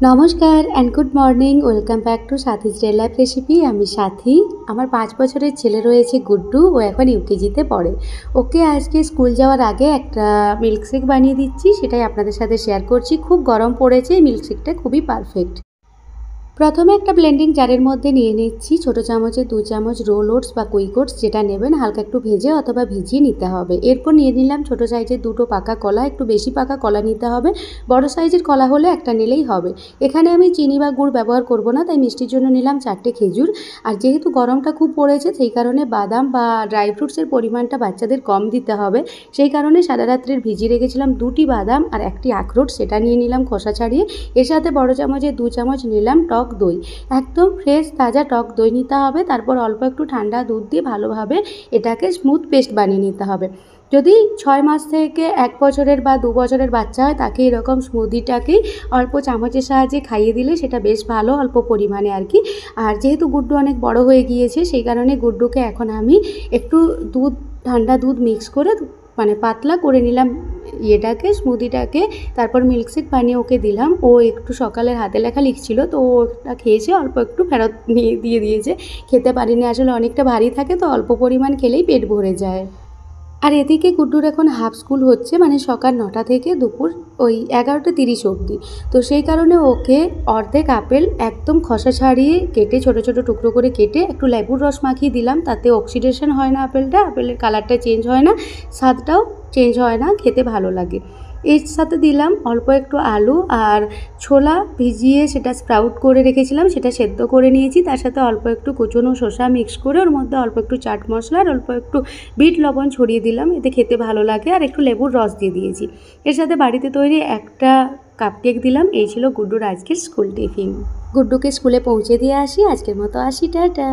নমস্কার and good morning. Welcome back to সাথীস day life recipe. আমি সাথী। আমার 5 বছরের ছেলে রয়েছে গুড্ডু। ও এখন ইউকেজিতে পড়ে। ওকে আজকে স্কুল যাওয়ার আগে একটা মিল্কশেক বানিয়ে দিচ্ছি, সেটাই আপনাদের সাথে শেয়ার করছি। খুব গরম পড়েছে, এই মিল্কশেকটা খুবই পারফেক্ট। প্রথমে একটা ব্লেন্ডিং জারের মধ্যে নিয়ে নিচ্ছি ছোটো চামচে 2 চামচ রোল ওটস বা কুইক ওটস, যেটা নেবেন হালকা একটু ভেজে অথবা ভিজিয়ে নিতে হবে। এরপর নিয়ে নিলাম ছোটো সাইজের 2টো পাকা কলা, একটু বেশি পাকা কলা নিতে হবে। বড় সাইজের কলা হলে একটা নিলেই হবে। এখানে আমি চিনি বা গুড় ব্যবহার করব না, তাই মিষ্টির জন্য নিলাম 4টে খেজুর। আর যেহেতু গরমটা খুব পড়েছে, সেই কারণে বাদাম বা ড্রাই ফ্রুটসের পরিমাণটা বাচ্চাদের কম দিতে হবে। সেই কারণে সারা রাত্রের ভিজিয়ে রেখেছিলাম 2টি বাদাম আর 1টি আখরোট, সেটা নিয়ে নিলাম খোসা ছাড়িয়ে। এর সাথে বড় চামচে 2 চামচ নিলাম টক দই। একদম ফ্রেশ তাজা টক দই নিতে হবে। তারপর অল্প একটু ঠান্ডা দুধ দিয়ে ভালোভাবে এটাকে স্মুথ পেস্ট বানিয়ে নিতে হবে। যদি 6 মাস থেকে 1 বছরের বা 2 বছরের বাচ্চা হয়, তাকে এরকম স্মুদিটাকেই অল্প চামচের সাহায্যে খাইয়ে দিলে সেটা বেশ ভালো, অল্প পরিমাণে আর কি। আর যেহেতু গুড্ডু অনেক বড় হয়ে গিয়েছে, সেই কারণে গুড্ডুকে এখন আমি একটু ঠান্ডা দুধ মিক্স করে পাতলা করে নিলাম স্মুদিটাকে। তারপর মিল্কশেক বানিয়ে ওকে দিলাম। ও একটু সকালের হাতে লেখা লিখছিল, তো ওটা খেয়েছে, অল্প একটু ফেরত দিয়ে দিয়েছে। খেতে পারিনি, আসলে অনেকটা ভারী থাকে তো, অল্প পরিমাণ খেলেই পেট ভরে যায়। আর এদিকে গুড্ডুর এখন হাফ স্কুল হচ্ছে, সকাল 9টা থেকে দুপুর ওই 11:30 অবধি। তো সেই কারণে ওকে অর্ধেক আপেল একদম খোসা ছাড়িয়ে কেটে ছোটো ছোটো টুকরো করে কেটে একটু লেবুর রস মাখিয়ে দিলাম। তাতে অক্সিডেশন হয় না আপেলের কালারটা চেঞ্জ হয় না, স্বাদটাও চেঞ্জ হয় না, খেতে ভালো লাগে। এর সাথে দিলাম অল্প একটু আলু আর ছোলা ভিজিয়ে সেটা স্প্রাউট করে রেখেছিলাম, সেটা সেদ্ধ করে নিয়েছি। তার সাথে অল্প একটু কুচনো শসা মিক্স করে ওর মধ্যে অল্প একটু চাট মশলা আর অল্প একটু বিট লবণ ছড়িয়ে দিলাম, এতে খেতে ভালো লাগে। আর একটু লেবুর রস দিয়ে দিয়েছি। এর সাথে বাড়িতে তৈরি একটা কাপকেক দিলাম। এই ছিল গুড্ডুর আজকের স্কুল টিফিন। গুড্ডুকে স্কুলে পৌঁছে দিয়ে আসি। আজকের মতো আসি, টাটা।